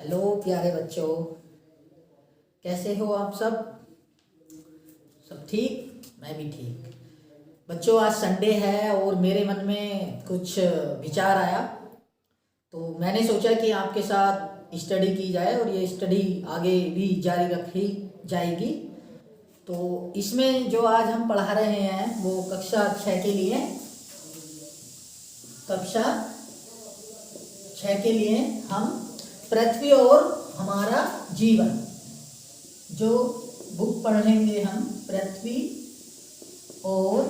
Hello प्यारे बच्चों, कैसे हो आप सब? सब ठीक? मैं भी ठीक। बच्चों, आज संडे है और मेरे मन में कुछ विचार आया, तो मैंने सोचा कि आपके साथ स्टडी की जाए और ये स्टडी आगे भी जारी रखी जाएगी। तो इसमें जो आज हम पढ़ा रहे हैं वो कक्षा 6 के लिए, कक्षा 6 के लिए हम पृथ्वी और हमारा जीवन जो बुक पढ़ेंगे हम, पृथ्वी और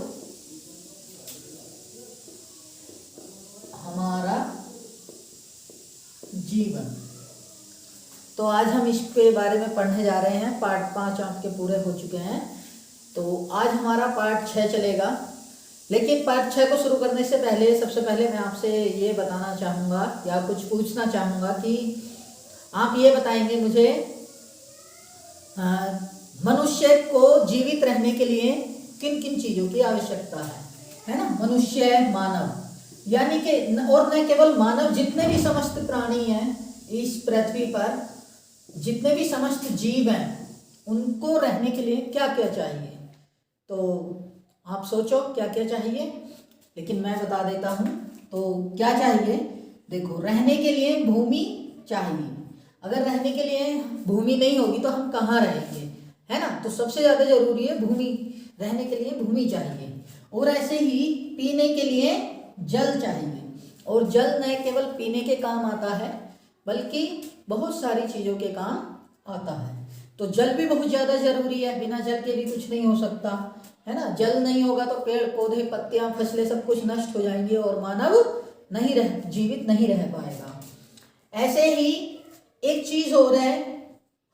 हमारा जीवन। तो आज हम इसके बारे में पढ़ने जा रहे हैं। पार्ट 5 आपके पूरे हो चुके हैं, तो आज हमारा पार्ट 6 चलेगा। लेकिन पार्ट 6 को शुरू करने से पहले सबसे पहले मैं आपसे ये बताना चाहूँगा या कुछ पूछना चाहूँगा कि आप ये बताएंगे मुझे, मनुष्य को जीवित रहने के लिए किन किन चीज़ों की आवश्यकता है ना? मनुष्य, मानव, यानी कि और न केवल मानव, जितने भी समस्त प्राणी हैं इस पृथ्वी पर, जितने भी समस्त जीव हैं, उनको रहने के लिए क्या क्या चाहिए? तो आप सोचो क्या क्या चाहिए, लेकिन मैं बता देता हूँ। तो क्या चाहिए? देखो, रहने के लिए भूमि चाहिए। अगर रहने के लिए भूमि नहीं होगी तो हम कहाँ रहेंगे, है ना? तो सबसे ज़्यादा जरूरी है भूमि, रहने के लिए भूमि चाहिए। और ऐसे ही पीने के लिए जल चाहिए। और जल न केवल पीने के काम आता है बल्कि बहुत सारी चीज़ों के काम आता है। तो जल भी बहुत ज़्यादा जरूरी है, बिना जल के भी कुछ नहीं हो सकता, है ना? जल नहीं होगा तो पेड़ पौधे, पत्तियां, फसलें सब कुछ नष्ट हो जाएंगे और मानव जीवित नहीं रह पाएगा। ऐसे ही एक चीज और है,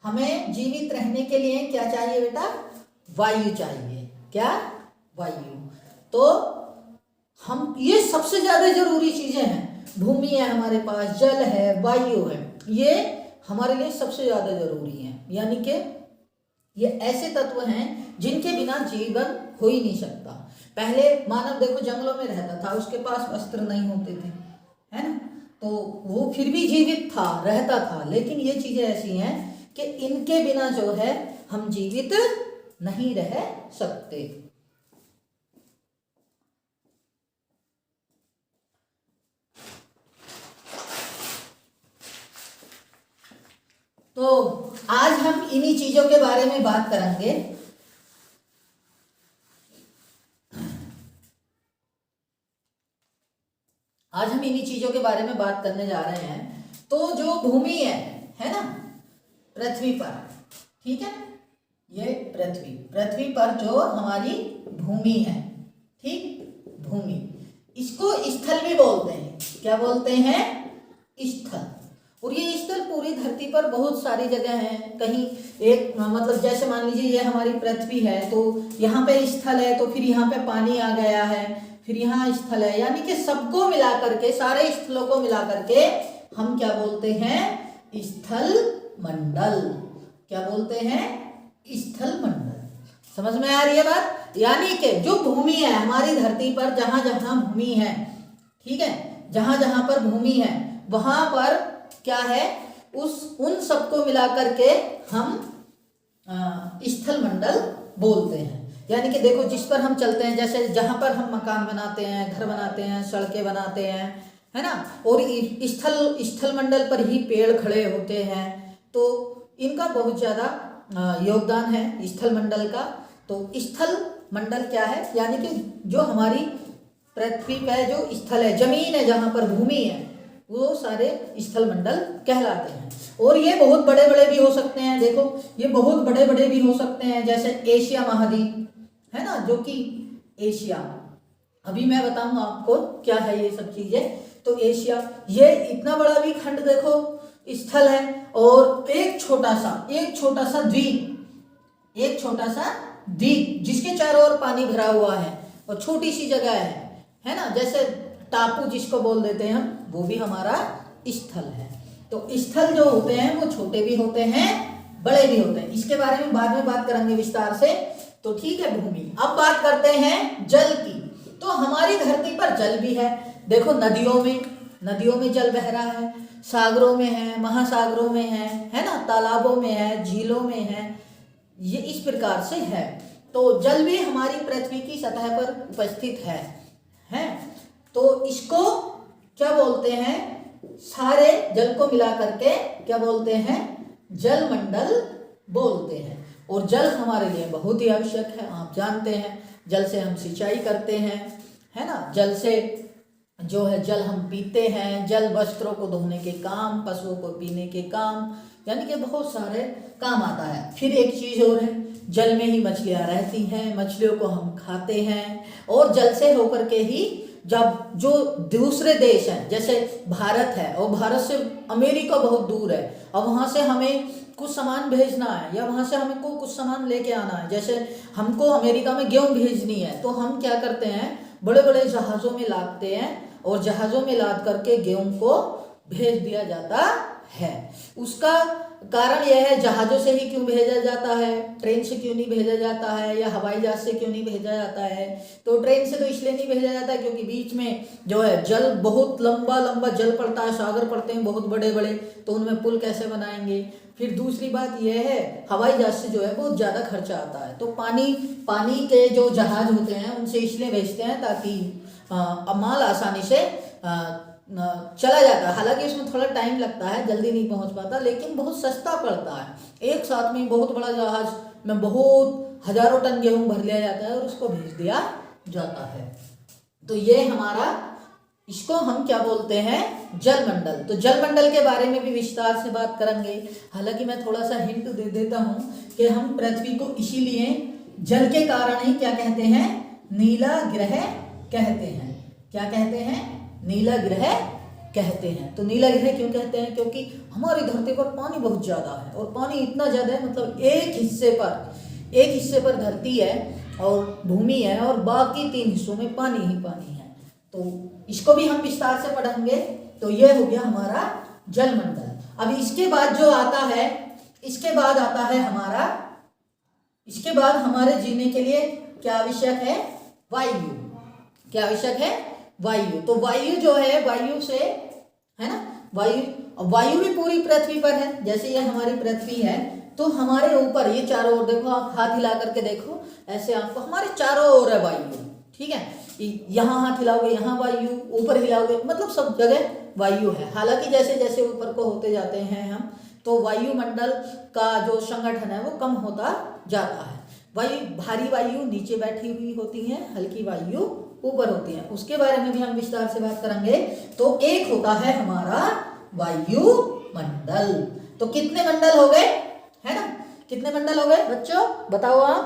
हमें जीवित रहने के लिए क्या चाहिए बेटा? वायु चाहिए। क्या? वायु। तो हम, ये सबसे ज्यादा जरूरी चीजें हैं। भूमि है हमारे पास, जल है, वायु है, ये हमारे लिए सबसे ज्यादा जरूरी है। यानी कि ये ऐसे तत्व हैं जिनके बिना जीवन हो ही नहीं सकता। पहले मानव देखो जंगलों में रहता था, उसके पास वस्त्र नहीं होते थे, है ना? तो वो फिर भी जीवित था, रहता था। लेकिन ये चीजें ऐसी हैं कि इनके बिना जो है हम जीवित नहीं रह सकते। तो आज हम इन्हीं चीजों के बारे में बात करेंगे। आज हम इन्हीं चीजों के बारे में बात करने जा रहे हैं। तो जो भूमि है ना, पृथ्वी पर, ठीक है, ये पृथ्वी पर जो हमारी भूमि है, ठीक, भूमि, इसको स्थल भी बोलते हैं। क्या बोलते हैं? स्थल। और ये स्थल पूरी धरती पर बहुत सारी जगह हैं। कहीं एक, मतलब जैसे मान लीजिए ये हमारी पृथ्वी है, तो यहाँ पे स्थल है, तो फिर यहाँ पे पानी आ गया है, फिर यहाँ स्थल है। यानी कि सबको मिला करके, सारे स्थलों को मिला करके हम क्या बोलते हैं? स्थल मंडल। क्या बोलते हैं? स्थल मंडल। समझ में आ रही है बात? यानी कि जो भूमि है हमारी धरती पर, जहां जहां भूमि है, ठीक है, जहां जहां पर भूमि है वहां पर क्या है? उन सबको मिला करके हम स्थल मंडल बोलते हैं। यानी कि देखो, जिस पर हम चलते हैं, जैसे जहां पर हम मकान बनाते हैं, घर बनाते हैं, सड़कें बनाते हैं, है ना, और स्थल मंडल पर ही पेड़ खड़े होते हैं। तो इनका बहुत ज्यादा योगदान है स्थल मंडल का। तो स्थल मंडल क्या है? यानी कि जो हमारी पृथ्वी पे जो स्थल है, जमीन है, जहां पर भूमि है, वो सारे स्थल मंडल कहलाते हैं। और ये बहुत बड़े बड़े भी हो सकते हैं। देखो, ये बहुत बड़े बड़े भी हो सकते हैं, जैसे एशिया महाद्वीप है ना, जो कि एशिया, अभी मैं बताऊंगा आपको क्या है ये सब चीजें। तो एशिया, ये इतना बड़ा भी खंड देखो स्थल है, और एक छोटा सा द्वीप जिसके चारों ओर पानी भरा हुआ है और छोटी सी जगह है ना, जैसे टापू जिसको बोल देते हैं हम, वो भी हमारा स्थल है। तो स्थल जो होते हैं वो छोटे भी होते हैं, बड़े भी होते हैं। इसके बारे में बाद में बात करेंगे विस्तार से। तो ठीक है, भूमि। अब बात करते हैं जल की। तो हमारी धरती पर जल भी है। देखो, नदियों में नदियों में जल बह रहा है, सागरों में है, महासागरों में है ना, तालाबों में है, झीलों में है, ये इस प्रकार से है। तो जल भी हमारी पृथ्वी की सतह पर उपस्थित है। तो इसको क्या बोलते हैं, सारे जल को मिला करके क्या बोलते हैं, जलमंडल बोलते हैं। और जल हमारे लिए बहुत ही आवश्यक है, आप जानते हैं। जल से हम सिंचाई करते हैं, है ना, जल से जो है जल हम पीते हैं, जल वस्त्रों को धोने के काम, पशुओं को पीने के काम, यानी कि बहुत सारे काम आता है। फिर एक चीज़ और है, जल में ही मछलियाँ रहती हैं, मछलियों को हम खाते हैं। और जल से होकर के ही जब जो दूसरे देश हैं, जैसे भारत है, और भारत से अमेरिका बहुत दूर है, और वहाँ से हमें कुछ सामान भेजना है, या वहाँ से हमको कुछ सामान लेके आना है, जैसे हमको अमेरिका में गेहूँ भेजनी है, तो हम क्या करते हैं, बड़े बड़े जहाज़ों में लादते हैं, और जहाज़ों में लाद करके गेहूँ को भेज दिया जाता है। उसका कारण यह है, जहाज़ों से ही क्यों भेजा जाता है, ट्रेन से क्यों नहीं भेजा जाता है, या हवाई जहाज से क्यों नहीं भेजा जाता है। तो ट्रेन से तो इसलिए नहीं भेजा जाता है क्योंकि बीच में जो है जल, बहुत लंबा लंबा जल पड़ता है, सागर पड़ते हैं बहुत बड़े बड़े, तो उनमें पुल कैसे बनाएंगे। फिर दूसरी बात यह है, हवाई जहाज से जो है बहुत ज़्यादा खर्चा आता है। तो पानी के जो जहाज होते हैं उनसे इसलिए भेजते हैं ताकि माल आसानी से चला जाता है। हालांकि उसमें थोड़ा टाइम लगता है, जल्दी नहीं पहुंच पाता, लेकिन बहुत सस्ता पड़ता है। एक साथ में बहुत बड़ा जहाज में बहुत हजारों टन गेहूं भर लिया जाता है और उसको भेज दिया जाता है। तो ये हमारा, इसको हम क्या बोलते हैं, जलमंडल। तो जलमंडल के बारे में भी विस्तार से बात करेंगे। हालांकि मैं थोड़ा सा हिंट दे देता हूं कि हम पृथ्वी को इसीलिए जल के कारण ही क्या कहते हैं, नीला ग्रह कहते हैं। क्या कहते हैं, नीला ग्रह कहते हैं। तो नीला ग्रह क्यों कहते हैं, क्योंकि हमारी धरती पर पानी बहुत ज्यादा है, और पानी इतना ज्यादा है, मतलब एक हिस्से पर धरती है और भूमि है, और बाकी 3 हिस्सों में पानी ही पानी है। तो इसको भी हम विस्तार से पढ़ेंगे। तो ये हो गया हमारा जलमंडल। अब इसके बाद जो आता है, इसके बाद आता है हमारा, इसके बाद हमारे जीने के लिए क्या आवश्यक है, वायु। क्या आवश्यक है, वायु। तो वायु जो है, वायु से, है ना, वायु भी पूरी पृथ्वी पर है। जैसे ये हमारी पृथ्वी है, तो हमारे ऊपर ये चारों ओर देखो, आप हाथ हिला करके देखो, ऐसे आपको हमारे चारों ओर है वायु, ठीक है। यहाँ हाथ हिलाओगे यहाँ वायु, ऊपर हिलाओगे, मतलब सब जगह वायु है। हालांकि जैसे जैसे ऊपर को होते जाते हैं हम, तो वायुमंडल का जो संगठन है वो कम होता जाता है। भारी वायु नीचे बैठी हुई होती है, हल्की वायु ऊपर होती है। उसके बारे में भी हम विस्तार से बात करेंगे। तो एक होता है हमारा वायुमंडल। तो कितने मंडल हो गए, है ना, कितने मंडल हो गए बच्चों, बताओ आप,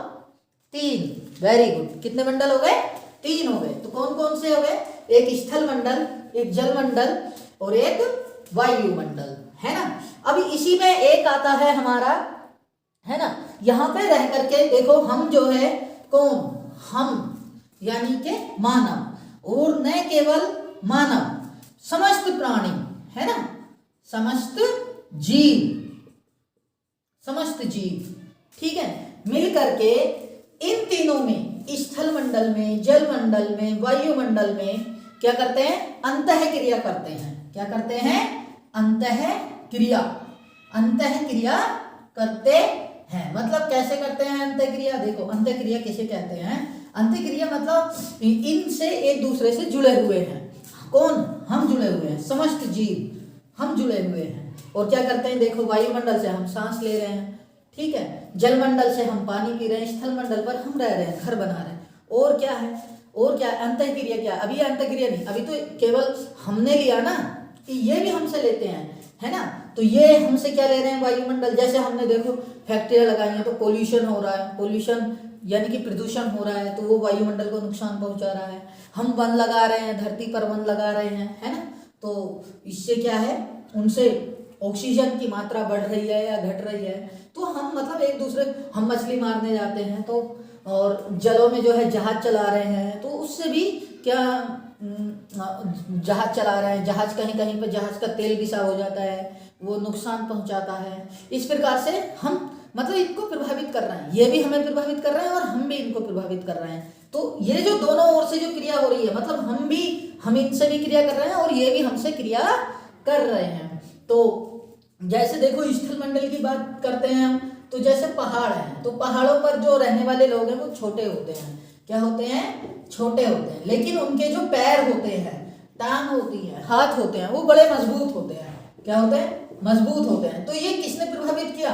3। Very good. कितने मंडल हो गए, 3 हो गए। तो कौन कौन से हो गए, एक स्थल मंडल, एक जल मंडल और एक वायुमंडल, है ना। अभी इसी में एक आता है हमारा, है ना, यहाँ पे रह करके देखो, हम जो है कौन, हम यानी के मानव, और न केवल मानव, समस्त प्राणी, है ना, समस्त जीव, ठीक है, मिल करके इन तीनों में, स्थल मंडल में, जल मंडल में, वायुमंडल में क्या करते हैं, अंतःक्रिया करते हैं। क्या करते हैं, अंतःक्रिया करते हैं। मतलब कैसे करते हैं अंतःक्रिया, देखो अंतःक्रिया किसे कहते हैं, अंतःक्रिया मतलब इनसे एक दूसरे से जुड़े हुए हैं। कौन, हम जुड़े हुए हैं, समस्त जीव हम जुड़े हुए हैं। और क्या करते हैं, देखो वायुमंडल से हम सांस ले रहे हैं, ठीक है, जलमंडल से हम पानी पी रहे हैं, स्थल मंडल पर हम रह रहे हैं, घर बना रहे हैं। और क्या है, और क्या अंतःक्रिया, क्या अभी अंतःक्रिया नहीं, अभी तो केवल हमने लिया ना, कि ये भी हमसे लेते हैं, है ना। तो ये हमसे क्या ले रहे हैं, वायुमंडल। जैसे हमने देखो फैक्ट्रियां लगाई हैं, तो पोल्यूशन हो रहा है, पोल्यूशन यानी कि प्रदूषण हो रहा है, तो वो वायुमंडल को नुकसान पहुंचा रहा है। हम वन लगा रहे हैं, धरती पर वन लगा रहे हैं, है ना, तो इससे क्या है, उनसे ऑक्सीजन की मात्रा बढ़ रही है या घट रही है। तो हम मतलब एक दूसरे, हम मछली मारने जाते हैं तो, और जलों में जो है जहाज चला रहे हैं, तो उससे भी क्या, जहाज चला रहे हैं, जहाज कहीं कहीं पर जहाज का तेल रिसाव हो जाता है, वो नुकसान पहुंचाता है। इस प्रकार से हम मतलब इनको प्रभावित कर रहे हैं, ये भी हमें प्रभावित कर रहे हैं और हम भी इनको प्रभावित कर रहे हैं। तो ये जो दोनों ओर से जो क्रिया हो रही है, मतलब हम इनसे भी क्रिया कर रहे हैं और ये भी हमसे क्रिया कर रहे हैं। तो जैसे देखो स्थल मंडल की बात करते हैं हम, तो जैसे पहाड़ हैं, तो पहाड़ों पर जो रहने वाले लोग हैं वो छोटे होते हैं। क्या होते हैं? छोटे होते हैं, लेकिन उनके जो पैर होते हैं, टांग होती है, हाथ होते हैं, वो बड़े मजबूत होते हैं। क्या होते हैं? मजबूत होते हैं। तो ये किसने प्रभावित किया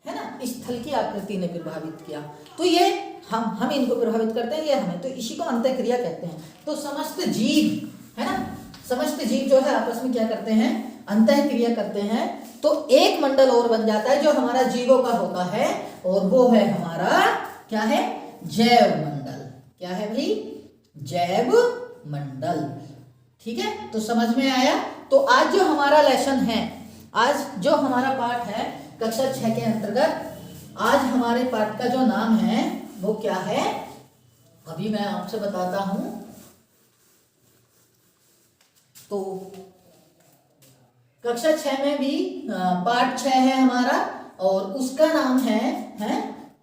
है ना? स्थल की आकृति ने प्रभावित किया। तो ये हम इनको प्रभावित करते हैं, ये हमें, तो इसी को अंतःक्रिया कहते हैं। तो समस्त जीव है ना, समस्त जीव जो है आपस में क्या करते हैं? अंतःक्रिया करते हैं। तो एक मंडल और बन जाता है जो हमारा जीवों का होता है, और वो है हमारा क्या है? जैव मंडल। क्या है भाई? जैव मंडल। ठीक है, तो समझ में आया? तो आज जो हमारा लेसन है, आज जो हमारा पाठ है कक्षा 6 के अंतर्गत, आज हमारे पाठ का जो नाम है वो क्या है, अभी मैं आपसे बताता हूं। तो कक्षा 6 में भी पाठ 6 है हमारा, और उसका नाम है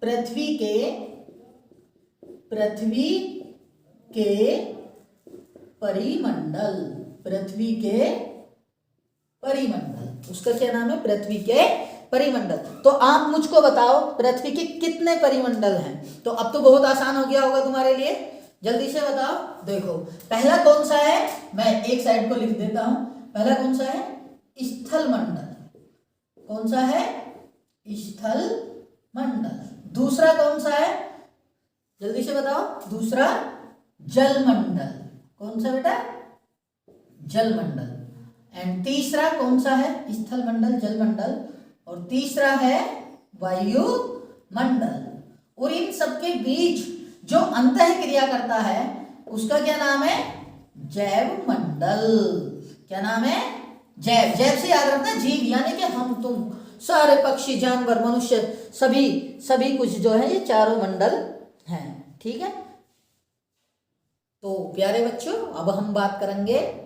पृथ्वी के परिमंडल। पृथ्वी के परिमंडल, उसका क्या नाम है? पृथ्वी के परिमंडल। तो आप मुझको बताओ पृथ्वी के कितने परिमंडल हैं? तो अब तो बहुत आसान हो गया होगा तुम्हारे लिए, जल्दी से बताओ। देखो पहला कौन सा है, मैं एक साइड को लिख देता हूं। पहला कौन सा है? स्थल मंडल। कौन सा है? स्थल मंडल। दूसरा कौन सा है? जल्दी से बताओ। दूसरा जल मंडल। कौन सा बेटा? जल मंडल। एंड तीसरा कौन सा है? स्थल मंडल, जल मंडल, और तीसरा है वायु मंडल। और इन सबके बीच जो अंतःक्रिया करता है उसका क्या नाम है? जैव मंडल। क्या नाम है? जैव। जैव से याद रखना, जीव यानी कि हम तुम सारे, पक्षी, जानवर, मनुष्य, सभी कुछ जो है ये चारों मंडल हैं। ठीक है, तो प्यारे बच्चों अब हम बात करेंगे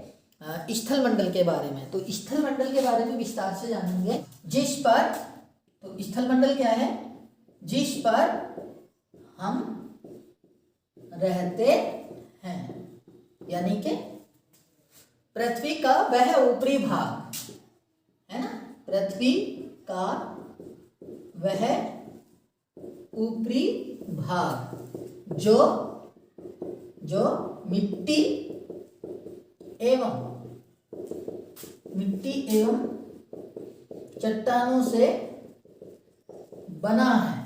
स्थल मंडल के बारे में। तो स्थल मंडल के बारे में विस्तार से जानेंगे। जिस पर, तो स्थल मंडल क्या है? जिस पर हम रहते हैं, यानी कि पृथ्वी का वह ऊपरी भाग है ना, पृथ्वी का वह ऊपरी भाग जो मिट्टी एवं चट्टानों से बना है।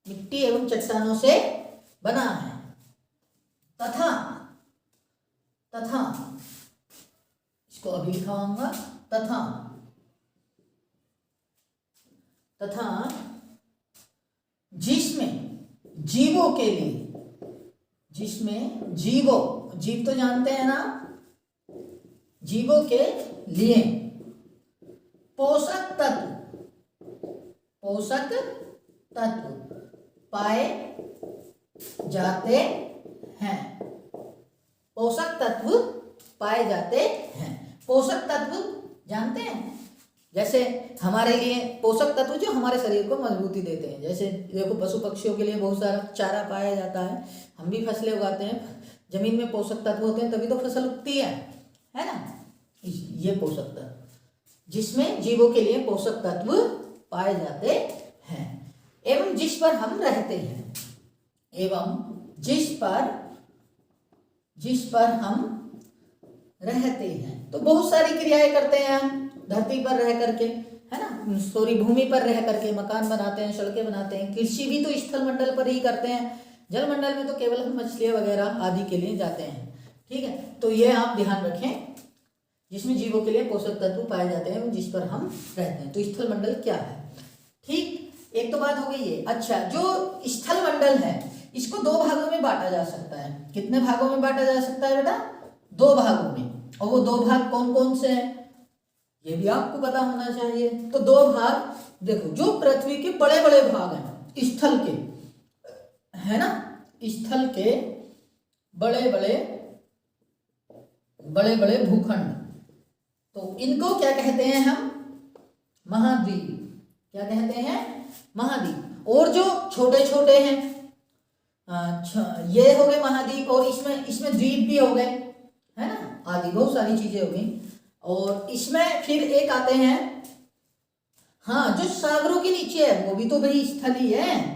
मिट्टी एवं चट्टानों से बना है। तथा इसको अभी लिखाऊंगा। तथा जिसमें जीवों के लिए, जीव तो जानते हैं ना, जीवों के लिए पोषक तत्व पाए जाते हैं। पोषक तत्व पाए जाते हैं। पोषक तत्व जानते हैं? जैसे हमारे लिए पोषक तत्व जो हमारे शरीर को मजबूती देते हैं। जैसे देखो पशु पक्षियों के लिए बहुत सारा चारा पाया जाता है, हम भी फसलें उगाते हैं, जमीन में पोषक तत्व होते हैं तभी तो फसल उगती है ना। ये पोषक तत्व जिसमें जीवों के लिए पोषक तत्व पाए जाते हैं। एवं जिस पर हम रहते हैं, जिस पर हम रहते हैं। तो बहुत सारी क्रियाएं करते हैं हम धरती पर रह करके, है ना, सॉरी भूमि पर रह करके मकान बनाते हैं, सड़कें बनाते हैं। कृषि भी तो स्थल मंडल पर ही करते हैं। जल मंडल में तो केवल हम मछलियां वगैरह आदि के लिए जाते हैं। ठीक है, तो ये आप ध्यान रखें, जिसमें जीवों के लिए पोषक तत्व पाए जाते हैं जिस पर हम रहते हैं। तो स्थल मंडल क्या है? ठीक, एक तो बात हो गई है। अच्छा, जो स्थल मंडल है इसको दो भागों में बांटा जा सकता है। कितने भागों में बांटा जा सकता है बेटा? दो भागों में। और वो दो भाग कौन कौन से हैं ये भी आपको पता होना चाहिए। तो दो भाग देखो, जो पृथ्वी के बड़े बड़े भाग हैं स्थल के, है ना, स्थल के बड़े बड़े भूखंड, तो इनको क्या कहते हैं हम? महाद्वीप। क्या कहते हैं? महाद्वीप। और जो छोटे छोटे हैं अच्छा, ये हो गए महाद्वीप, और इसमें इसमें द्वीप भी हो गए, है ना, आदि बहुत सारी चीजें हो गई। और इसमें फिर एक आते हैं, हाँ, जो सागरों के नीचे है वो भी तो भाई स्थल ही है।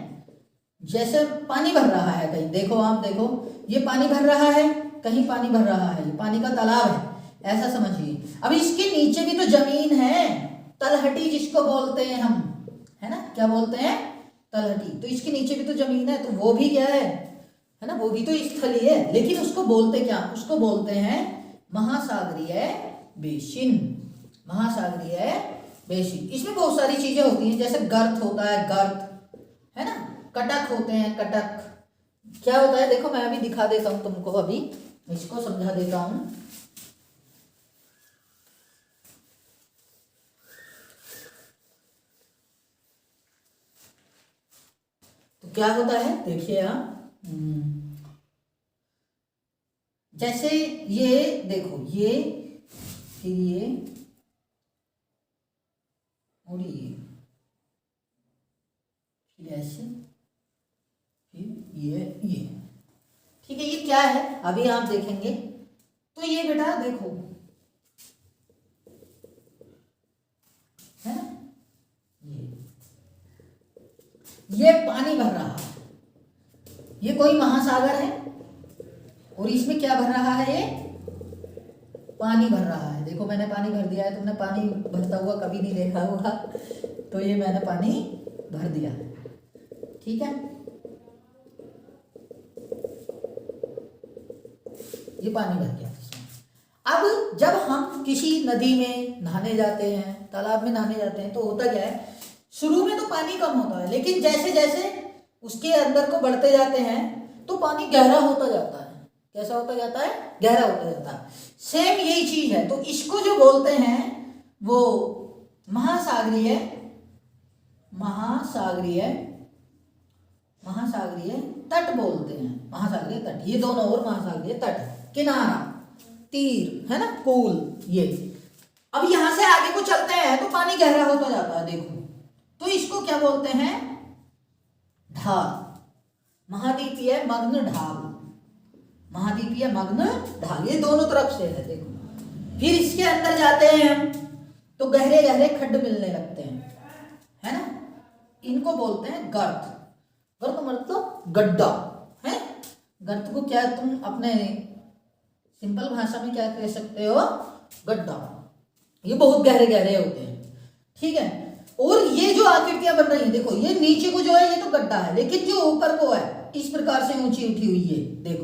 जैसे पानी भर रहा है कहीं, देखो आप देखो, ये पानी भर रहा है, कहीं पानी भर रहा है, ये पानी का तालाब है, ऐसा समझिए। अब इसके नीचे भी तो जमीन है, तलहटी जिसको बोलते हैं हम, है ना, क्या बोलते हैं, तलहटी। तो इसके नीचे भी तो जमीन है, तो वो भी क्या है ना, वो भी तो स्थल ही है, लेकिन उसको बोलते क्या, उसको बोलते हैं महासागरीय बेसिन, महासागरीय बेसिन। इसमें बहुत सारी चीजें होती हैं, जैसे गर्त होता है, गर्त, है ना, कटक होते हैं, कटक क्या होता है, देखो मैं अभी दिखा देता हूं तुमको, अभी इसको समझा देता हूं। तो क्या होता है, देखिए आप, जैसे ये देखो, ये फिर ये और ये, फिर ऐसे, फिर ये, ठीक है, ये क्या है अभी आप देखेंगे। तो ये बेटा देखो, है ना, ये पानी भर रहा है, ये कोई महासागर है, और इसमें क्या भर रहा है, ये पानी भर रहा है। देखो मैंने पानी भर दिया है, तुमने पानी भरता हुआ कभी नहीं देखा होगा, तो ये मैंने पानी भर दिया, ठीक है, ये पानी भर गया। अब जब हम किसी नदी में नहाने जाते हैं, तालाब में नहाने जाते हैं, तो होता क्या है, शुरू में तो पानी कम होता है, लेकिन जैसे जैसे उसके अंदर को बढ़ते जाते हैं तो पानी गहरा होता जाता है। कैसा होता जाता है, गहरा होता जाता है। सेम यही चीज है, तो इसको जो बोलते हैं वो महासागरीय, महासागरीय, महासागरीय तट बोलते हैं, महासागरीय तट। ये दोनों और महासागरीय तट, किनारा, तीर, है ना, कूल, ये। अब यहां से आगे को चलते हैं तो पानी गहरा होता जाता है, देखो, तो इसको क्या बोलते हैं, ढाल, महाद्वीपीय मग्न ढाल, महाद्वीपीय मग्न ढाल, ये दोनों तरफ से है, देखो। फिर इसके अंदर जाते हैं हम तो गहरे गहरे खड्ड मिलने लगते हैं, है ना, इनको बोलते हैं गर्त। गर्त मतलब गड्ढा है। गर्त को क्या तुम अपने सिंपल भाषा में क्या कह सकते हो, गड्ढा। ये बहुत गहरे गहरे होते हैं, ठीक है। और ये जो आकृतियां बन रही है, देखो, ये नीचे को जो है ये तो गड्ढा है, लेकिन जो ऊपर को है इस प्रकार से ऊंची उठी हुई है, देखो,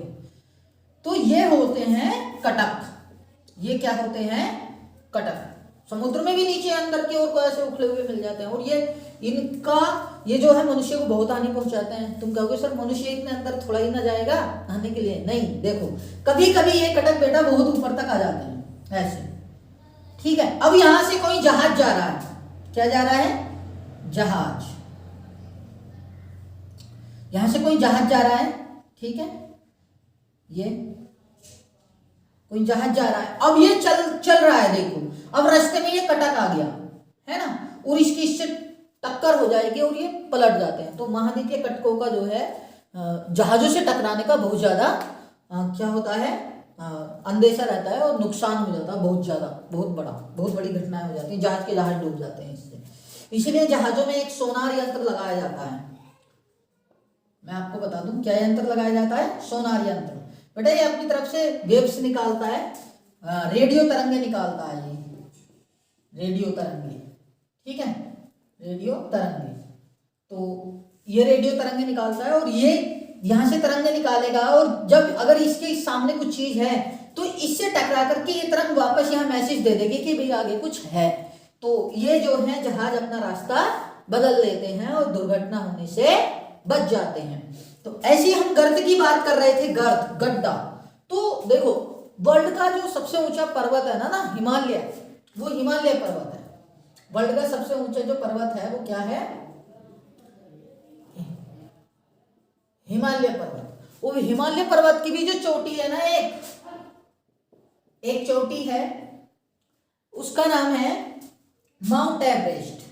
तो ये होते हैं कटक। ये क्या होते हैं, कटक। समुद्र में भी नीचे अंदर की ओर को ऐसे उखड़े हुए मिल जाते हैं, और ये इनका ये जो है मनुष्य को बहुत हानि पहुंचाते हैं। तुम कहोगे सर मनुष्य इतने अंदर थोड़ा ही ना जाएगा नहाने के लिए, नहीं, देखो कभी कभी ये कटक बेटा बहुत ऊपर तक आ जाते हैं ऐसे, ठीक है। अब यहां से कोई जहाज जा रहा है, क्या जा रहा है, जहाज, यहां से कोई जहाज जा रहा है, ठीक है, ये कोई जहाज जा रहा है। अब ये चल रहा है, देखो, अब रास्ते में ये कटक आ गया, है ना, और इसकी इससे टक्कर हो जाएगी और ये पलट जाते हैं। तो महाद्वीपीय कटकों का जो है जहाजों से टकराने का बहुत ज्यादा क्या होता है, अंदेशा रहता है, और नुकसान हो जाता है बहुत ज्यादा, बहुत बड़ा, बहुत बड़ी घटनाएं हो जाती हैं, जहाज के जहाज डूब जाते हैं इससे। इसलिए जहाजों में एक सोनार यंत्र लगाया जाता है। मैं आपको बता दूं क्या यंत्र लगाया जाता है, सोनार यंत्र। बेटा ये अपनी तरफ से वेव्स निकालता है, रेडियो तरंगे निकालता है, ये रेडियो तरंगे, ठीक है, रेडियो तरंगे। तो ये रेडियो तरंगे निकालता है, और ये यहां से तरंगे निकालेगा, और जब अगर इसके सामने कुछ चीज है तो इससे टकरा करके ये तरंग वापस यहाँ मैसेज दे देगी कि भाई आगे कुछ है। तो ये जो है जहाज अपना रास्ता बदल लेते हैं और दुर्घटना होने से बच जाते हैं। तो ऐसी हम गर्त की बात कर रहे थे, गर्त, गड्ढा। तो देखो वर्ल्ड का जो सबसे ऊंचा पर्वत है ना हिमालय, वो हिमालय पर्वत है। वर्ल्ड का सबसे ऊंचा जो पर्वत है वो क्या है, हिमालय पर्वत। वो हिमालय पर्वत की भी जो चोटी है ना, एक चोटी है, उसका नाम है माउंट एवरेस्ट,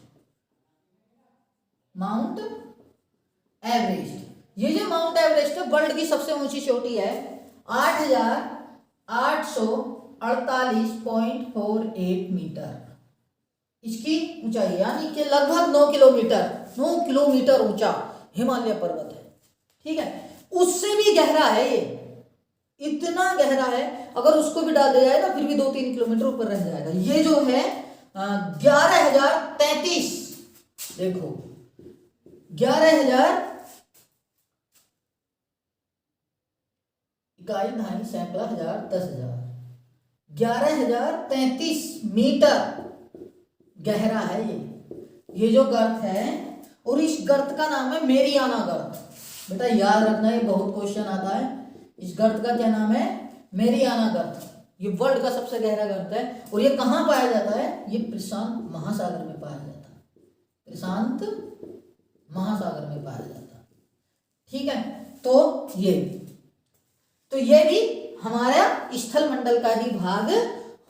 माउंट एवरेस्ट। ये जो माउंट एवरेस्ट है वर्ल्ड की सबसे ऊंची चोटी है, 8,848.48 मीटर इसकी ऊंचाई, यानी कि लगभग 9 किलोमीटर ऊंचा हिमालय पर्वत है। ठीक है, उससे भी गहरा है ये, इतना गहरा है, अगर उसको भी डाल दिया जाए ना फिर भी 2-3 किलोमीटर ऊपर रह जाएगा। ये जो है 11,033, देखो 11,000 इकाई, ढाई, सैकड़ा, हजार, 10,000, 11,033 मीटर गहरा है ये जो गर्त है। और इस गर्त का नाम है मेरियाना गर्त। बेटा याद रखना, ये बहुत क्वेश्चन आता है। इस गर्त का क्या नाम है? मेरियाना गर्त। ये वर्ल्ड का सबसे गहरा गर्त है। और ये कहाँ पाया जाता है? ये प्रशांत महासागर में पाया जाता है, प्रशांत महासागर में पाया जाता है। ठीक है, तो ये भी हमारा स्थल मंडल का ही भाग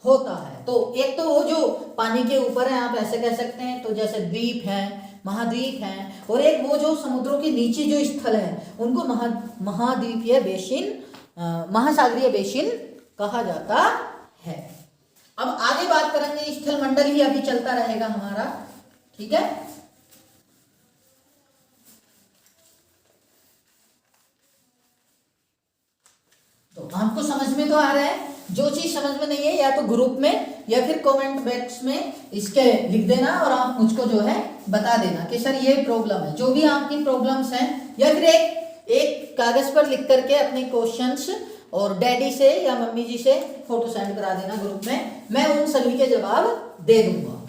होता है। तो एक तो वो जो पानी के ऊपर है, आप ऐसे कह सकते हैं, तो जैसे द्वीप है, महाद्वीप हैं, और एक वो जो समुद्रों के नीचे जो स्थल है उनको महाद्वीपीय बेसिन, महासागरीय बेसिन कहा जाता है। अब आगे बात करेंगे, स्थल मंडल ही अभी चलता रहेगा हमारा। ठीक है, तो आपको समझ में तो आ रहा है। जो चीज समझ में नहीं है या तो ग्रुप में या फिर कमेंट बॉक्स में इसके लिख देना और आप मुझको जो है बता देना कि सर ये प्रॉब्लम है। जो भी आपकी प्रॉब्लम्स हैं, या फिर एक कागज पर लिख करके अपने क्वेश्चंस और डैडी से या मम्मी जी से फोटो सेंड करा देना ग्रुप में, मैं उन सभी के जवाब दे दूंगा।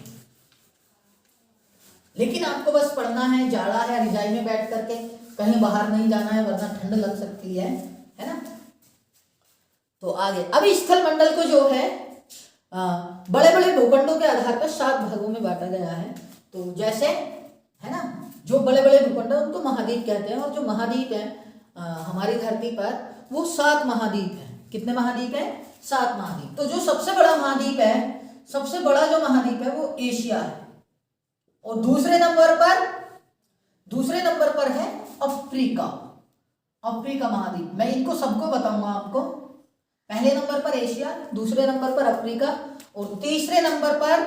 लेकिन आपको बस पढ़ना है, जाड़ा है, रजाई में बैठ करके, कहीं बाहर नहीं जाना है वरना ठंड लग सकती है ना। तो आगे अब स्थल मंडल को जो है बड़े बड़े भूखंडों के आधार पर 7 भागों में बांटा गया है। तो जैसे है ना, जो बड़े बड़े भूखंड है उनको महाद्वीप कहते हैं, और जो महाद्वीप है हमारी धरती पर वो 7 महाद्वीप है। कितने महाद्वीप है? 7 महाद्वीप। तो जो सबसे बड़ा महाद्वीप है, सबसे बड़ा जो महाद्वीप है वो एशिया है। और दूसरे नंबर पर है अफ्रीका महाद्वीप। मैं इनको सबको बताऊंगा आपको। पहले नंबर पर एशिया, दूसरे नंबर पर अफ्रीका, और तीसरे नंबर पर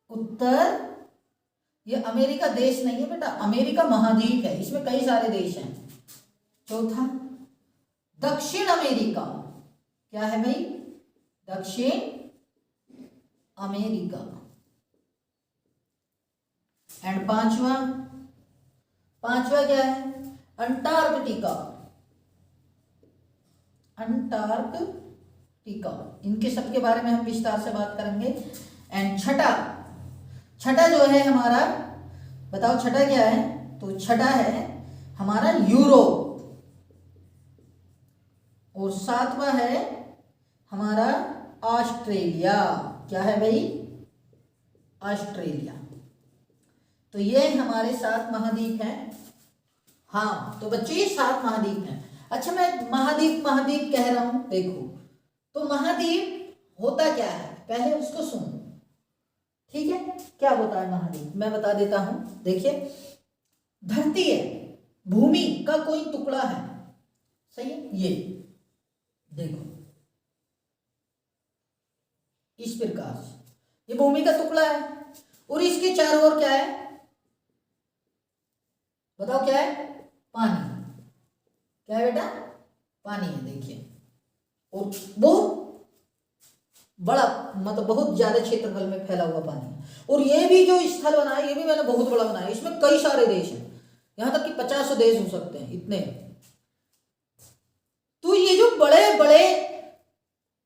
उत्तर, ये अमेरिका देश नहीं है बेटा, अमेरिका महाद्वीप है, इसमें कई सारे देश हैं। चौथा दक्षिण अमेरिका, क्या है भाई? दक्षिण अमेरिका। एंड पांचवा क्या है? अंटार्कटिका। इनके सबके बारे में हम विस्तार से बात करेंगे। एंड छठा जो है हमारा, बताओ छठा क्या है? तो छठा है हमारा यूरोप, और 7वां है हमारा ऑस्ट्रेलिया। क्या है भाई? ऑस्ट्रेलिया। तो ये हमारे 7 महाद्वीप हैं। हाँ, तो बच्चों ये 7 महाद्वीप हैं। अच्छा, मैं महाद्वीप कह रहा हूं, देखो तो महाद्वीप होता क्या है पहले उसको सुनो। ठीक है, क्या होता है महाद्वीप? मैं बता देता हूं। देखिए, धरती है, भूमि का कोई टुकड़ा है, सही है? ये देखो इस प्रकार से ये भूमि का टुकड़ा है, और इसके चारों ओर क्या है? बताओ क्या है? पानी। क्या है बेटा? पानी है। देखिए, और बहुत बड़ा, मतलब बहुत ज्यादा क्षेत्रफल में फैला हुआ पानी है। और ये भी जो स्थल बना है, ये भी मैंने बहुत बड़ा बनाया है। इसमें कई सारे देश हैं, यहां तक कि 50 देश हो सकते हैं, इतने। तो ये जो बड़े बड़े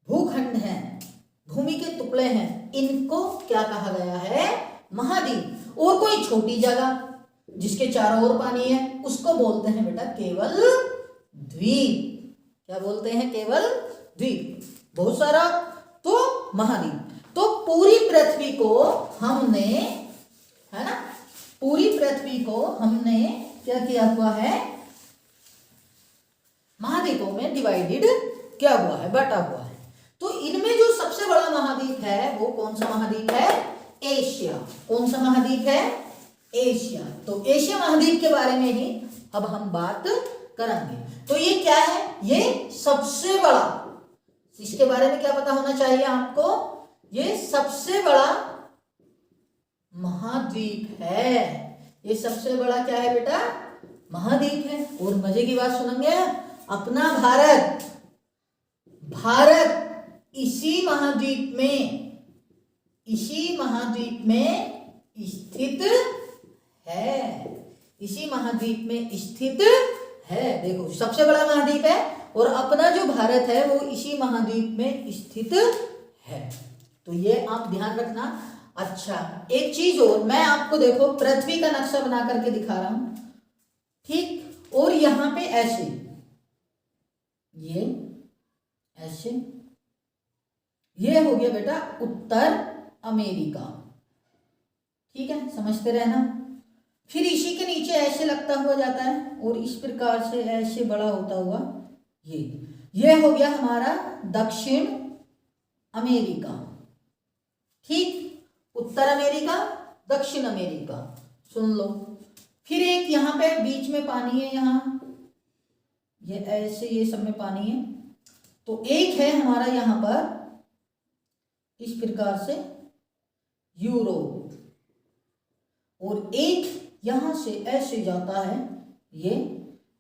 भूखंड हैं, भूमि के टुकड़े हैं, इनको क्या कहा गया है? महाद्वीप। और कोई छोटी जगह जिसके चारों ओर पानी है उसको बोलते हैं बेटा केवल द्वीप। क्या बोलते हैं? केवल द्वीप। बहुत सारा तो महाद्वीप। तो पूरी पृथ्वी को हमने, है ना, पूरी पृथ्वी को हमने क्या किया हुआ है? महाद्वीपों में डिवाइडेड क्या हुआ है? बांटा हुआ है। तो इनमें जो सबसे बड़ा महाद्वीप है वो कौन सा महाद्वीप है? एशिया। कौन सा महाद्वीप है? एशिया। तो एशिया महाद्वीप के बारे में ही अब हम बात करेंगे। तो ये क्या है, ये सबसे बड़ा, इसके बारे में क्या पता होना चाहिए आपको, ये सबसे बड़ा महाद्वीप है। ये सबसे बड़ा क्या है बेटा, महाद्वीप है। और मजे की बात सुनेंगे, अपना भारत इसी महाद्वीप में स्थित है, इसी महाद्वीप में स्थित है। देखो सबसे बड़ा महाद्वीप है और अपना जो भारत है वो इसी महाद्वीप में स्थित है। तो ये आप ध्यान रखना। अच्छा एक चीज और, मैं आपको देखो पृथ्वी का नक्शा बना करके दिखा रहा हूं, ठीक। और यहां पे ऐसे, ये ऐसे, ये हो गया बेटा उत्तर अमेरिका, ठीक है, समझते रहना। फिर इसी के नीचे ऐसे लगता हुआ जाता है और इस प्रकार से ऐसे बड़ा होता हुआ ये हो गया हमारा दक्षिण अमेरिका, ठीक। उत्तर अमेरिका, दक्षिण अमेरिका, सुन लो। फिर एक यहाँ पे बीच में पानी है, यहाँ ये ऐसे, ये सब में पानी है। तो एक है हमारा यहाँ पर इस प्रकार से यूरोप, और एक यहां से ऐसे जाता है ये,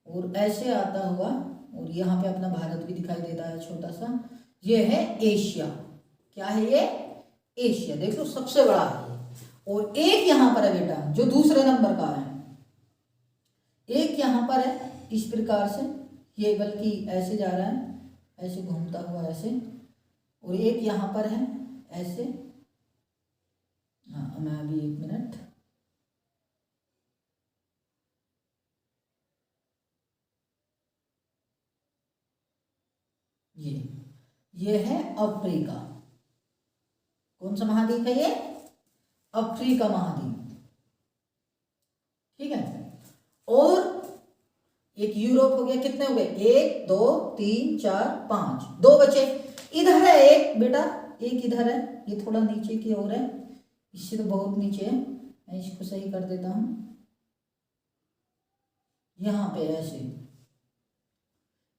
और ऐसे आता हुआ, और यहाँ पे अपना भारत भी दिखाई देता है छोटा सा। ये है एशिया, क्या है ये, एशिया। देखो सबसे बड़ा है ये। और एक यहाँ पर है बेटा जो दूसरे नंबर का है, एक यहाँ पर है इस प्रकार से, ये बल्कि ऐसे जा रहा है, ऐसे घूमता हुआ ऐसे, और एक यहाँ पर है ऐसे। हाँ मैं अभी एक मिनट, ये है अफ्रीका। कौन सा महाद्वीप है ये, अफ्रीका महाद्वीप, ठीक है। और एक यूरोप हो गया, कितने हो गए, 1 2 3 4 5, 2 बचे। इधर है एक बेटा, एक इधर है, ये थोड़ा नीचे की ओर है, इससे तो बहुत नीचे है, मैं इसको सही कर देता हूं। यहाँ पे ऐसे,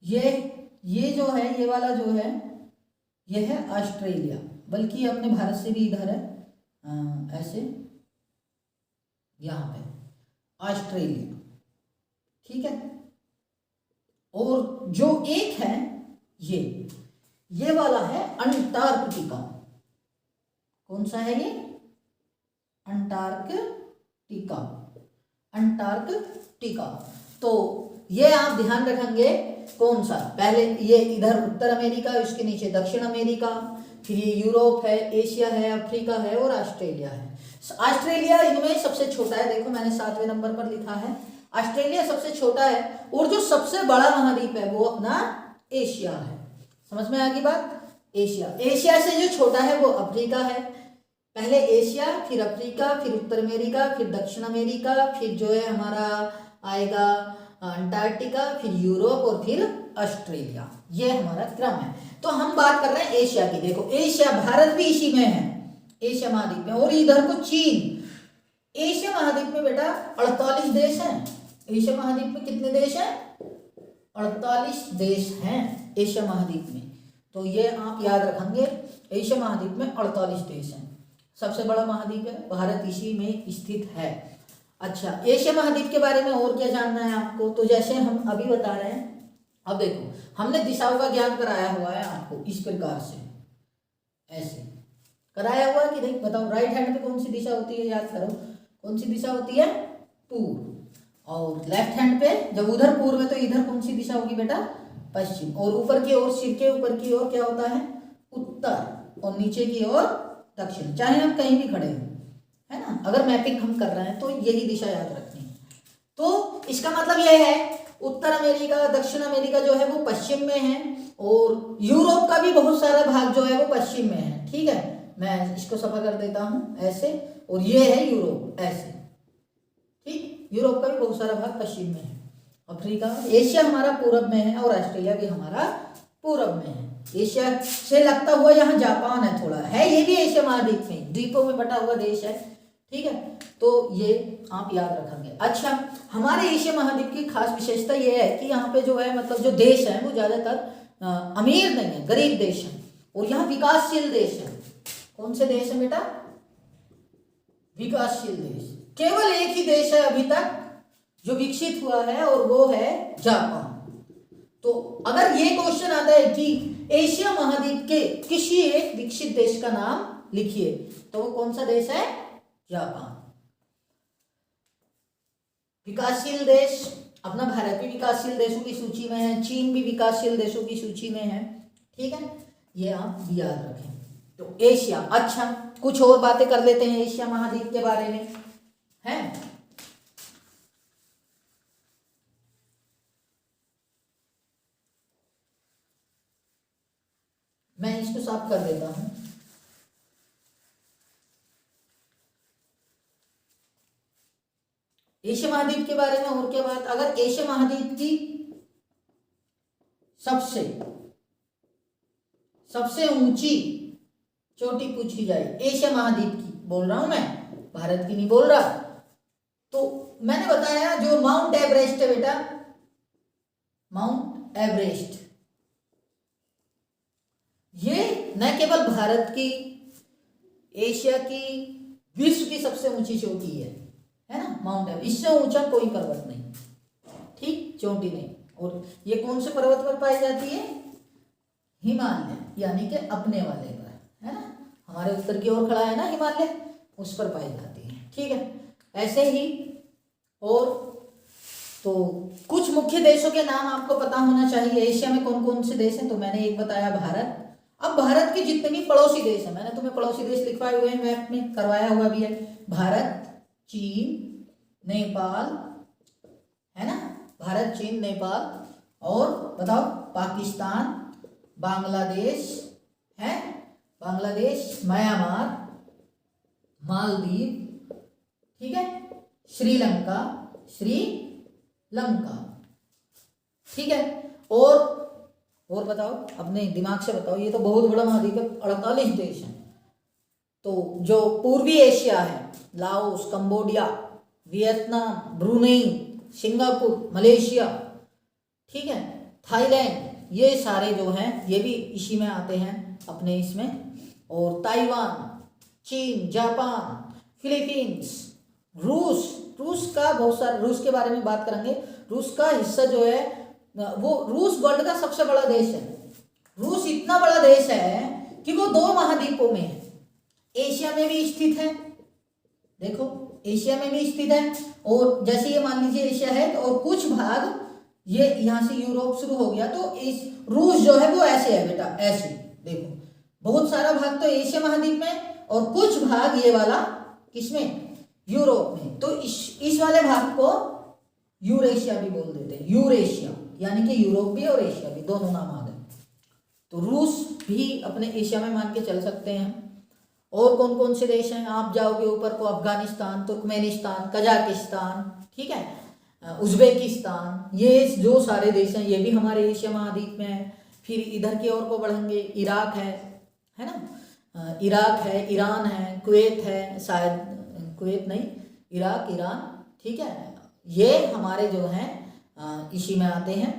ये जो है, ये वाला जो है, ये है ऑस्ट्रेलिया, बल्कि अपने भारत से भी इधर है, ऐसे यहाँ पे ऑस्ट्रेलिया, ठीक है। और जो एक है ये वाला है अंटार्कटिका। कौन सा है ये, अंटार्कटिका। तो ये आप ध्यान रखेंगे कौन सा, पहले ये इधर उत्तर अमेरिका, उसके नीचे दक्षिण अमेरिका, फिर ये यूरोप है, एशिया है, अफ्रीका है और ऑस्ट्रेलिया है। ऑस्ट्रेलिया इनमें सबसे छोटा है, देखो मैंने 7वें नंबर पर लिखा है, ऑस्ट्रेलिया सबसे छोटा है। और जो सबसे बड़ा महाद्वीप है वो अपना एशिया है। समझ में आ गई बात, एशिया से जो छोटा है वो अफ्रीका है। पहले एशिया, फिर अफ्रीका, फिर उत्तर अमेरिका, फिर दक्षिण अमेरिका, फिर जो है हमारा आएगा अंटार्कटिका, फिर यूरोप और फिर ऑस्ट्रेलिया। ये हमारा क्रम है। तो हम बात कर रहे हैं एशिया की। देखो एशिया, भारत भी इसी में है, एशिया महाद्वीप में। और इधर को चीन। एशिया महाद्वीप में बेटा 48 देश हैं। एशिया महाद्वीप में कितने देश हैं, 48 देश हैं एशिया महाद्वीप में। तो ये आप याद रखेंगे, एशिया महाद्वीप में 48 देश हैं, सबसे बड़ा महाद्वीप है, भारत इसी में स्थित है। अच्छा एशिया महाद्वीप के बारे में और क्या जानना है आपको, तो जैसे हम अभी बता रहे हैं, अब देखो हमने दिशाओं का ज्ञान कराया हुआ है आपको इस प्रकार से, ऐसे कराया हुआ है कि नहीं, बताओ। राइट हैंड में कौन सी दिशा होती है, याद करो, कौन सी दिशा होती है, पूर्व। और लेफ्ट हैंड पे जब उधर पूर्व है तो इधर कौन सी दिशा होगी बेटा, पश्चिम। और ऊपर की ओर, सिर के ऊपर की ओर क्या होता है, उत्तर, और नीचे की ओर दक्षिण, चाहे हम कहीं भी खड़े हो, है ना। अगर मैपिंग हम कर रहे हैं तो यही दिशा याद रखनी है। तो इसका मतलब यह है उत्तर अमेरिका, दक्षिण अमेरिका जो है वो पश्चिम में है, और यूरोप का भी बहुत सारा भाग जो है वो पश्चिम में है, ठीक है। मैं इसको सफा कर देता हूं ऐसे, और ये है यूरोप ऐसे, ठीक। यूरोप का भी बहुत सारा भाग पश्चिम में है। अफ्रीका, एशिया हमारा पूरब में है, और ऑस्ट्रेलिया भी हमारा पूरब में है। एशिया से लगता हुआ यहाँ जापान है, थोड़ा है, ये भी एशिया महाद्वीप में, द्वीपों में बटा हुआ देश है, ठीक है, तो ये आप याद रखेंगे। अच्छा, हमारे एशिया महाद्वीप की खास विशेषता ये है कि यहाँ पे जो है मतलब जो देश है वो ज़्यादातर अमीर नहीं है, गरीब देश है, और यहाँ विकासशील देश है। कौन से देश है बेटा? विकासशील देश। केवल एक ही देश है अभी तक जो विकसित हुआ है और वो है जापान। तो अगर ये क्वेश्चन आता है कि एशिया महाद्वीप के किसी एक विकसित देश का नाम लिखिए, तो वो कौन सा देश है? जापान। विकासशील देश, अपना भारत भी विकासशील देशों की सूची में है, चीन भी विकासशील देशों की सूची में है। ठीक है, ये आप याद रखें। तो एशिया। अच्छा, कुछ और बातें कर लेते हैं एशिया महाद्वीप के बारे में, है? मैं इसको साफ कर देता हूं। एशिया महाद्वीप के बारे में और क्या बात? अगर एशिया महाद्वीप की सबसे ऊंची चोटी पूछी जाए, एशिया महाद्वीप की बोल रहा हूं मैं, भारत की नहीं बोल रहा, तो मैंने बताया जो माउंट एवरेस्ट है बेटा, माउंट एवरेस्ट, ये न केवल भारत की, एशिया की, विश्व की सबसे ऊंची चोटी है ना माउंट एवरेस्ट। इससे ऊंचा कोई पर्वत नहीं, ठीक, चोटी नहीं। और ये कौन से पर्वत पर पाई जाती है? हिमालय, यानी कि अपने वाले पर, है ना, हमारे उत्तर की ओर खड़ा है ना हिमालय, उस पर पाई जाती है। ठीक है, ऐसे ही और तो कुछ मुख्य देशों के नाम आपको पता होना चाहिए। एशिया में कौन कौन से देश हैं? तो मैंने एक बताया भारत। अब भारत के जितने भी पड़ोसी देश हैं, मैंने तुम्हें पड़ोसी देश लिखवाए हुए हैं, मैप में करवाया हुआ भी है। भारत, चीन, नेपाल, है ना, भारत, चीन, नेपाल, और बताओ पाकिस्तान, बांग्लादेश है, बांग्लादेश, म्यांमार, मालदीव, ठीक है, श्रीलंका, श्रीलंका, ठीक है। और बताओ, अपने दिमाग से बताओ, ये तो बहुत बड़ा महाद्वीप है, 48 देश हैं। तो जो पूर्वी एशिया है, Laos, Cambodia, Vietnam, Brunei, Singapore, Malaysia, ठीक है, थाईलैंड, ये सारे जो हैं ये भी इसी में आते हैं अपने इसमें। और ताइवान, चीन, जापान, फिलीपींस, रूस का बहुत सारा, रूस के बारे में बात करेंगे। रूस का हिस्सा जो है वो, रूस वर्ल्ड का सबसे बड़ा देश है। रूस इतना बड़ा देश है कि वो 2 महाद्वीपों में है, एशिया में भी स्थित है, देखो एशिया में भी स्थित है, और जैसे ये मान लीजिए एशिया है, और कुछ भाग ये यहाँ से यूरोप शुरू हो गया, तो इस रूस जो है वो ऐसे है बेटा, ऐसे देखो, बहुत सारा भाग तो एशिया महाद्वीप में, और कुछ भाग ये वाला किसमें? यूरोप में। तो इस वाले भाग को यूरेशिया भी बोल देते हैं, यूरेशिया, यानी कि यूरोप भी और एशिया भी, दोनों नाम आ गए। तो रूस भी अपने एशिया में मान के चल सकते हैं। और कौन कौन से देश हैं? आप जाओगे ऊपर को, अफगानिस्तान, तुर्कमेनिस्तान, कजाकिस्तान, ठीक है, उज्बेकिस्तान, ये जो सारे देश हैं ये भी हमारे एशिया महाद्वीप में है। फिर इधर की ओर को बढ़ेंगे, इराक है ना, इराक है, ईरान है, कुवैत है, शायद कुवैत नहीं, इराक, ईरान, ठीक है, ये हमारे जो हैं इसी में आते हैं,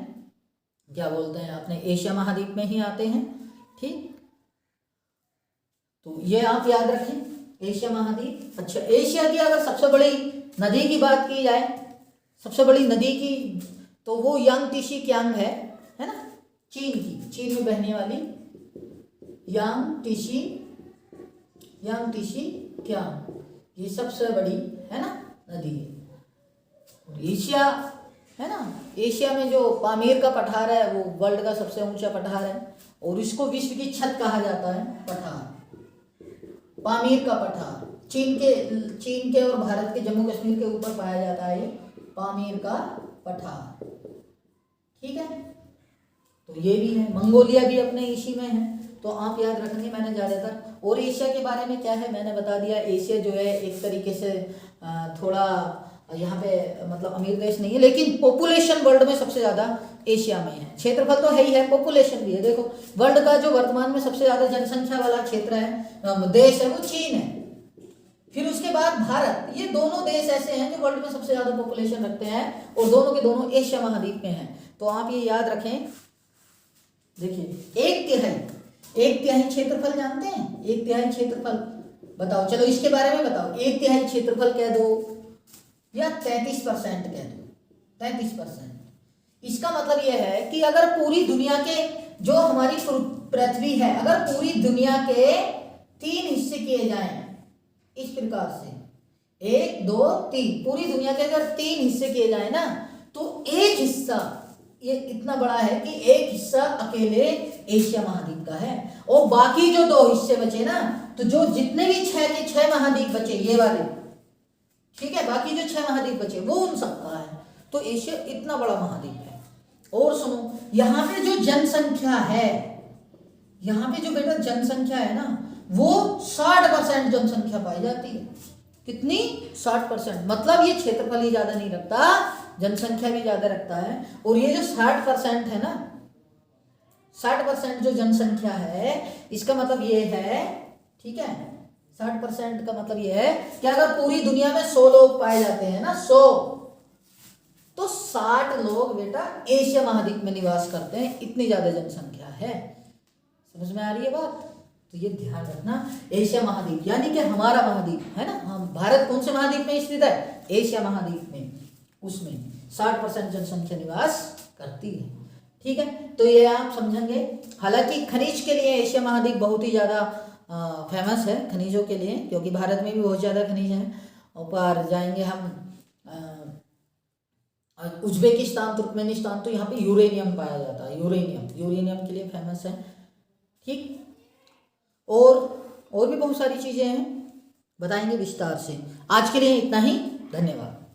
क्या बोलते हैं, अपने एशिया महाद्वीप में ही आते हैं। ठीक, तो ये आप याद रखें, एशिया महाद्वीप। अच्छा, एशिया की अगर सबसे बड़ी नदी की बात की जाए, सबसे बड़ी नदी की, तो वो यांगत्से कियांग है ना, चीन की, चीन में बहने वाली यांगत्से कियांग, ये सबसे बड़ी है ना नदी है। एशिया है ना, एशिया में जो पामीर का पठार है वो वर्ल्ड का सबसे ऊंचा पठार है, और इसको विश्व की छत कहा जाता है, पठार, पामीर का पठार। चीन के और भारत के जम्मू कश्मीर के ऊपर पाया जाता है ये पामीर का पठार, ठीक है। तो ये भी है, मंगोलिया भी अपने इसी में है। तो आप याद रखेंगे, मैंने ज़्यादातर। और एशिया के बारे में क्या है मैंने बता दिया। एशिया जो है एक तरीके से थोड़ा यहाँ पे मतलब अमीर देश नहीं है, लेकिन पॉपुलेशन वर्ल्ड में सबसे ज़्यादा एशिया में है। क्षेत्रफल तो है ही है, पॉपुलेशन भी है। देखो वर्ल्ड का जो वर्तमान में सबसे ज़्यादा जनसंख्या वाला क्षेत्र है, देश है, वो चीन है। फिर उसके उसके बाद भारत, ये दोनों देश ऐसे हैं जो वर्ल्ड में सबसे ज्यादा पॉपुलेशन रखते हैं और दोनों के दोनों एशिया महाद्वीप में हैं। तो आप ये याद रखें, देखिए 1/3 क्षेत्रफल जानते हैं? 1/3 क्षेत्रफल बताओ, चलो इसके बारे में बताओ। 1/3 क्षेत्रफल कह दो या 33% कह दो। 33%। इसका मतलब यह है कि अगर पूरी दुनिया के, जो हमारी पृथ्वी है, अगर पूरी दुनिया के 3 हिस्से किए जाएं इस प्रकार से, 1 2 3, पूरी दुनिया के अगर 3 हिस्से किए जाए ना, तो एक हिस्सा, ये इतना बड़ा है कि एक हिस्सा अकेले एशिया महाद्वीप का है, और बाकी जो 2 हिस्से बचे ना, तो जो जितने भी 6 के 6 महाद्वीप बचे ये वाले, ठीक है, बाकी जो 6 महाद्वीप बचे वो उन सबका है। तो एशिया इतना बड़ा महाद्वीप है। और सुनो, यहाँ पे जो जनसंख्या है, यहाँ पे जो बेटा जनसंख्या है ना, वो 60% जनसंख्या पाई जाती है। कितनी? 60%। मतलब ये क्षेत्रफल ही ज्यादा नहीं रखता, जनसंख्या भी ज्यादा रखता है। और ये जो 60% है ना, 60% जो जनसंख्या है, इसका मतलब ये है, ठीक है, 60% का मतलब ये है कि अगर पूरी दुनिया में 100 लोग पाए जाते हैं ना, 100, तो 60 लोग बेटा एशिया महाद्वीप में निवास करते हैं। इतनी ज्यादा जनसंख्या है। समझ में आ रही है बात? तो ये ध्यान रखना, एशिया महाद्वीप यानी कि हमारा महाद्वीप है ना, हम भारत कौन से महाद्वीप में स्थित है? एशिया महाद्वीप में। उसमें 60% जनसंख्या निवास करती है। ठीक है, तो ये आप समझेंगे। हालांकि खनिज के लिए एशिया महाद्वीप बहुत ही ज़्यादा फेमस है, खनिजों के लिए, क्योंकि भारत में भी बहुत ज़्यादा खनिज हैं। ऊपर जाएंगे हम उज्बेकिस्तान, तुर्कमेनिस्तान, तो यहाँ पे यूरेनियम पाया जाता है। यूरेनियम के लिए फेमस है। ठीक, और भी बहुत सारी चीज़ें हैं, बताएंगे विस्तार से। आज के लिए इतना ही, धन्यवाद।